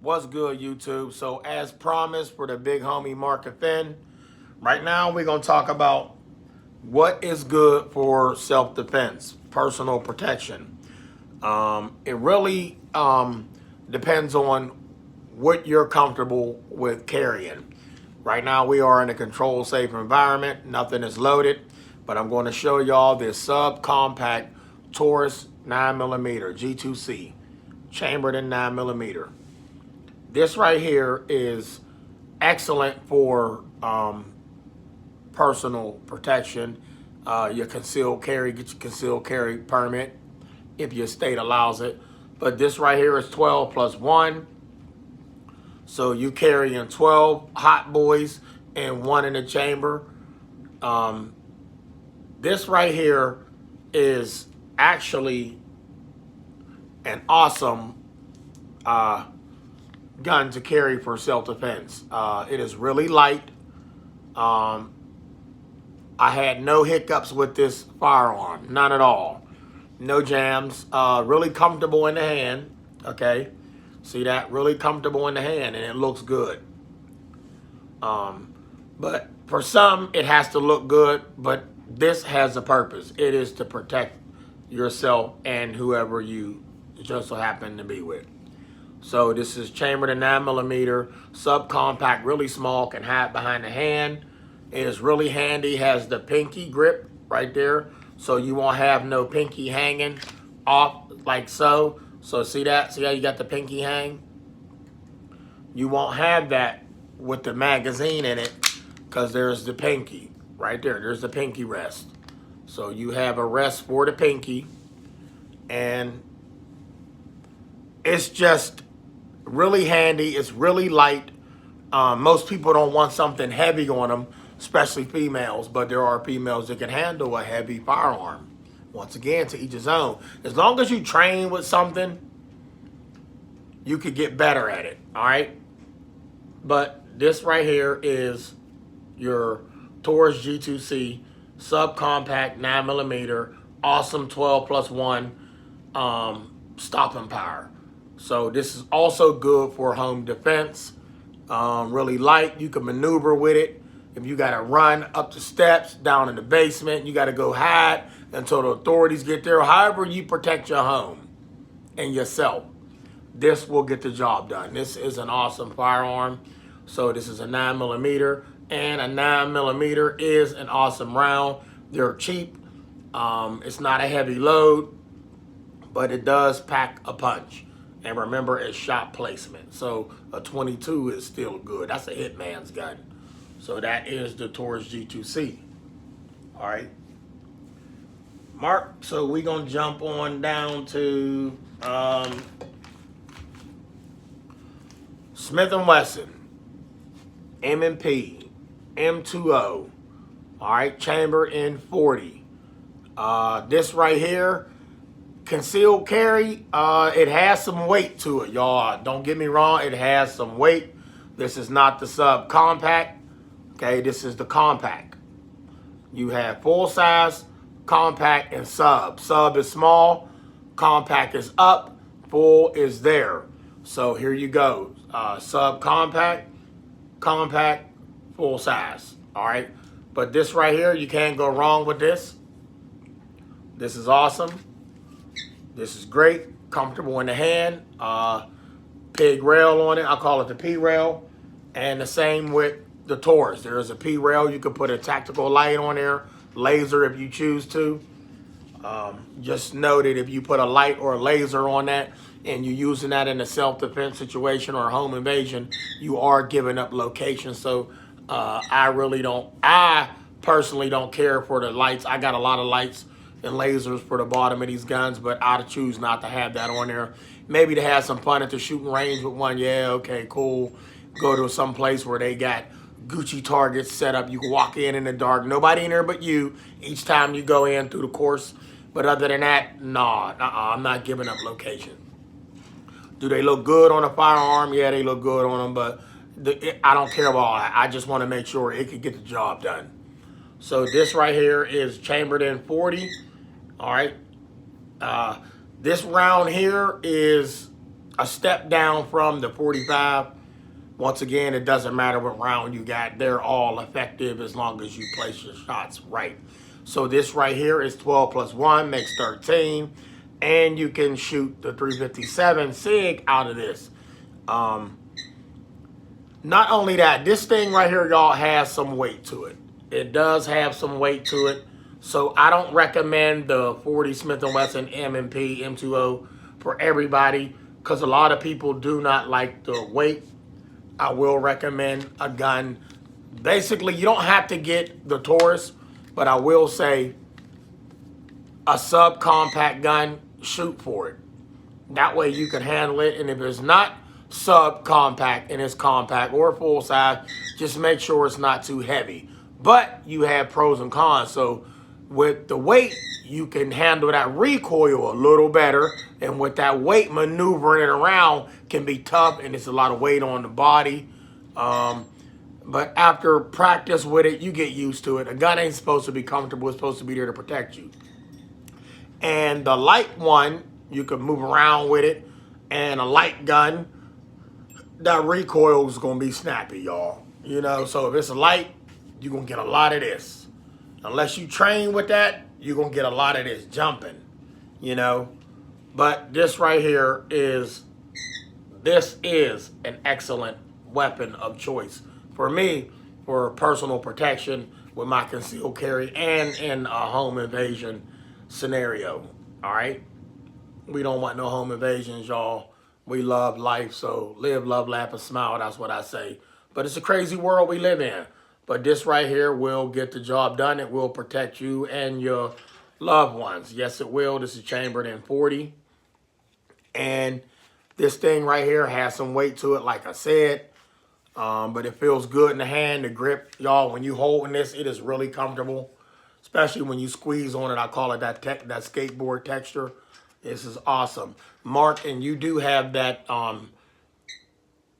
What's good, YouTube? So, as promised for the big homie Market Finn, right now we're going to talk about what is good for self-defense, personal protection. It really depends on what you're comfortable with carrying. Right now we are in a controlled, safe environment. Nothing is loaded, but I'm going to show y'all this subcompact Taurus 9mm G2C, chambered in 9mm. This right here is excellent for personal protection. Your concealed carry, get your concealed carry permit if your state allows it. But this right here is 12 plus 1. So you carrying 12 hot boys and one in the chamber. Um, this right here is actually an awesome gun to carry for self-defense. It is really light. Um, I had no hiccups with this firearm, none at all. No jams. Really comfortable in the hand. Okay, see that? Really comfortable in the hand, and it looks good. But for some, it has to look good. But this has a purpose. It is to protect yourself and whoever you just so happen to be with. So this is chambered in 9mm, subcompact, really small, can hide behind the hand. It is really handy, has the pinky grip right there, so you won't have no pinky hanging off like so. So see that? See how you got the pinky hang? You won't have that with the magazine in it because there's the pinky right there. There's the pinky rest. So you have a rest for the pinky, and it's just really handy. It's really light. Most people don't want something heavy on them, especially females, but there are females that can handle a heavy firearm. Once again, to each his own. As long as you train with something, you could get better at it, all right? But this right here is your Taurus G2C subcompact 9mm, awesome 12 plus 1 stopping power. So this is also good for home defense. Really light. You can maneuver with it. If you got to run up the steps, down in the basement, you got to go hide until the authorities get there. However you protect your home and yourself, this will get the job done. This is an awesome firearm. So this is a 9mm, and a 9mm is an awesome round. They're cheap. It's not a heavy load, but it does pack a punch. And remember, it's shot placement. So a 22 is still good. That's a hitman's gun. So that is the Taurus G2C. All right. Mark, so we're going to jump on down to Smith & Wesson, M&P, M20. All right, chamber in 40. This right here, concealed carry, it has some weight to it, y'all. Don't get me wrong, it has some weight. This is not the subcompact. Okay, this is the compact. You have full size, compact, and sub. Sub is small, compact is up, full is there. So here you go. Subcompact, compact, full size. All right. But this right here, you can't go wrong with this. This is awesome. This is great, comfortable in the hand. Pig rail on it. I call it the P rail. And the same with the Taurus. There is a P rail. You can put a tactical light on there, laser if you choose to. Just know that if you put a light or a laser on that and you're using that in a self-defense situation or a home invasion, you are giving up location. So I personally don't care for the lights. I got a lot of lights and lasers for the bottom of these guns, but I'd choose not to have that on there. Maybe to have some fun at the shooting range with one. Yeah, okay, cool. Go to some place where they got Gucci targets set up. You can walk in the dark. Nobody in there but you each time you go in through the course. But other than that, nah, I'm not giving up location. Do they look good on a firearm? Yeah, they look good on them, but I don't care about all that. I just want to make sure it can get the job done. So this right here is chambered in 40. All right. This round here is a step down from the 45. Once again, it doesn't matter what round you got. They're all effective as long as you place your shots right. So this right here is 12 plus 1 makes 13. And you can shoot the 357 SIG out of this. Not only that, this thing right here, y'all, has some weight to it. It does have some weight to it. So I don't recommend the 40 Smith & Wesson M&P M20 for everybody because a lot of people do not like the weight. I will recommend a gun. Basically, you don't have to get the Taurus, but I will say a subcompact gun, shoot for it. That way you can handle it. And if it's not subcompact and it's compact or full size, just make sure it's not too heavy. But you have pros and cons. So with the weight, you can handle that recoil a little better. And with that weight, maneuvering it around can be tough, and it's a lot of weight on the body. But after practice with it, you get used to it. A gun ain't supposed to be comfortable. It's supposed to be there to protect you. And the light one, you can move around with it. And a light gun, that recoil is going to be snappy, y'all. You know, so if it's a light, you're going to get a lot of this. Unless you train with that, you're going to get a lot of this jumping, you know. But this right here is an excellent weapon of choice for me for personal protection with my concealed carry and in a home invasion scenario, all right? We don't want no home invasions, y'all. We love life, so live, love, laugh, and smile. That's what I say. But it's a crazy world we live in. But this right here will get the job done. It will protect you and your loved ones. Yes, it will. This is chambered in 40. And this thing right here has some weight to it, like I said. But it feels good in the hand, the grip. Y'all, when you holding this, it is really comfortable. Especially when you squeeze on it. I call it that skateboard texture. This is awesome. Mark, and you do have that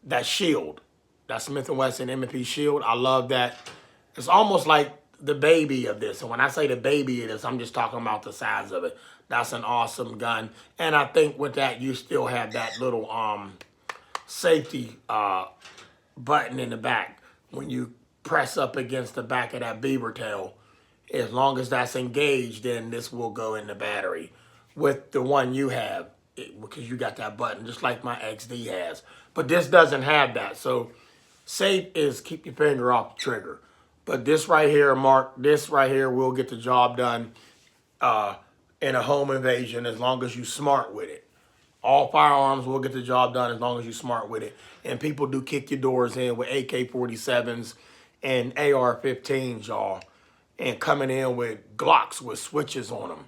that shield. That Smith & Wesson M&P shield. I love that. It's almost like the baby of this. And when I say the baby of this, I'm just talking about the size of it. That's an awesome gun. And I think with that, you still have that little safety button in the back. When you press up against the back of that beaver tail, as long as that's engaged, then this will go in the battery with the one you have, because you got that button, just like my XD has. But this doesn't have that. So safe is keep your finger off the trigger. But this right here, Mark, this right here will get the job done in a home invasion as long as you smart with it. All firearms will get the job done as long as you smart with it. And people do kick your doors in with AK-47s and AR-15s, y'all. And coming in with Glocks with switches on them.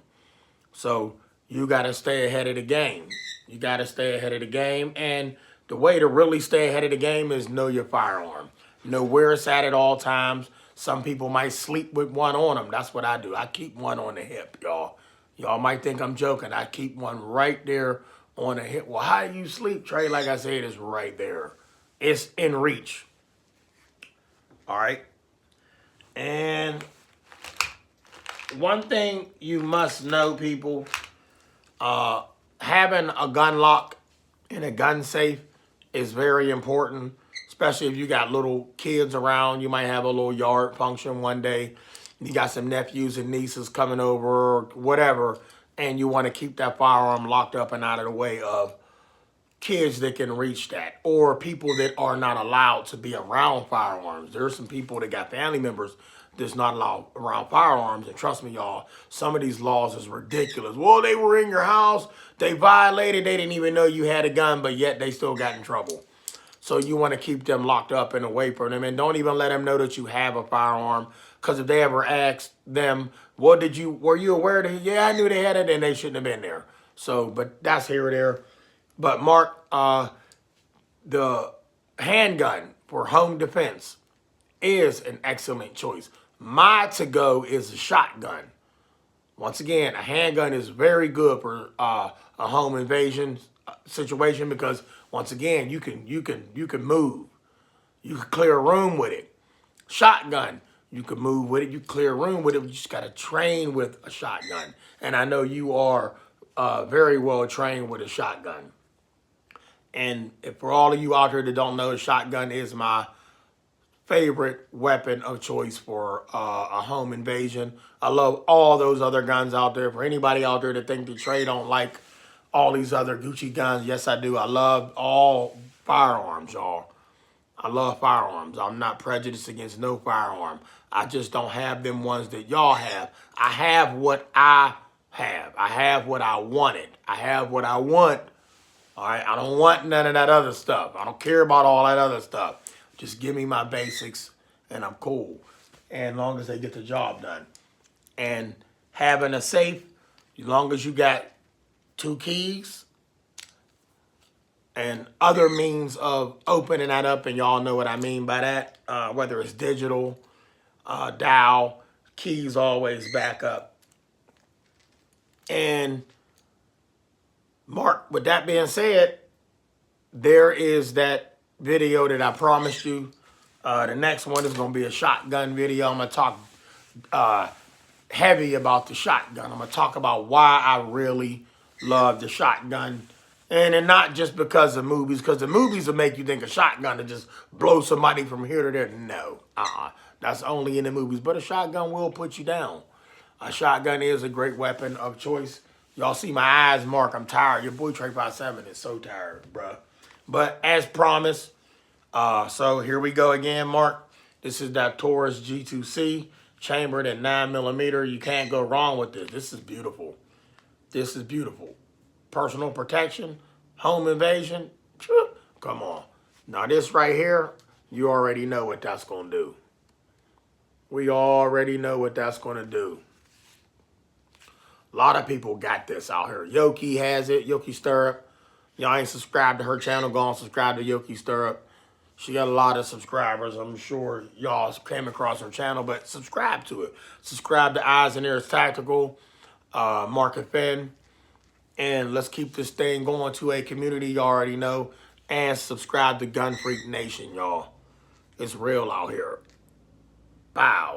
So you got to stay ahead of the game. You got to stay ahead of the game. And the way to really stay ahead of the game is know your firearm. Know where it's at all times. Some people might sleep with one on them. That's what I do. I keep one on the hip, y'all. Y'all might think I'm joking. I keep one right there on the hip. Well, how do you sleep, Trey? Like I said, it's right there. It's in reach. All right. And one thing you must know, people, having a gun lock in a gun safe is very important, especially if you got little kids around. You might have a little yard function one day. You got some nephews and nieces coming over or whatever, and you want to keep that firearm locked up and out of the way of kids that can reach that, or people that are not allowed to be around firearms. There's some people that got family members that's not allowed around firearms, and trust me, y'all, some of these laws is ridiculous. Well, they were in your house, they violated, they didn't even know you had a gun, but yet they still got in trouble. So you want to keep them locked up and away from them, and don't even let them know that you have a firearm, because if they ever ask them, were you aware that, yeah, I knew they had it, and they shouldn't have been there. So, but that's here or there. But Mark, the handgun for home defense is an excellent choice. My to-go is a shotgun. Once again, a handgun is very good for a home invasion situation because once again, you can move. You can clear a room with it. Shotgun, you can move with it. You clear a room with it. You just got to train with a shotgun. And I know you are very well trained with a shotgun. And if for all of you out there that don't know, the shotgun is my favorite weapon of choice for a home invasion. I love all those other guns out there. For anybody out there that think that Trey don't like all these other Gucci guns, yes, I do. I love all firearms, y'all. I love firearms. I'm not prejudiced against no firearm. I just don't have them ones that y'all have. I have what I have. I have what I wanted. I have what I want. All right, I don't want none of that other stuff. I don't care about all that other stuff. Just give me my basics and I'm cool. And as long as they get the job done. And having a safe, as long as you got 2 keys and other means of opening that up, and y'all know what I mean by that, whether it's digital, dial, keys always back up. And Mark, with that being said, there is that video that I promised you. The next one is going to be a shotgun video. I'm going to talk heavy about the shotgun. I'm going to talk about why I really love the shotgun. And not just because of movies, because the movies will make you think a shotgun to just blow somebody from here to there. No, that's only in the movies. But a shotgun will put you down. A shotgun is a great weapon of choice. Y'all see my eyes, Mark. I'm tired. Your boy Trey 57 is so tired, bruh. But as promised, so here we go again, Mark. This is that Taurus G2C, chambered at 9mm. You can't go wrong with this. This is beautiful. This is beautiful. Personal protection, home invasion. Come on. Now this right here, you already know what that's going to do. We already know what that's going to do. A lot of people got this out here. Yoki has it. Yoki Stirrup. Y'all ain't subscribed to her channel. Go and subscribe to Yoki Stirrup. She got a lot of subscribers. I'm sure y'all came across her channel, but subscribe to it. Subscribe to Eyes and Ears Tactical, Mark and Finn. And let's keep this thing going to a community you already know. And subscribe to Gun Freak Nation, y'all. It's real out here. Bow.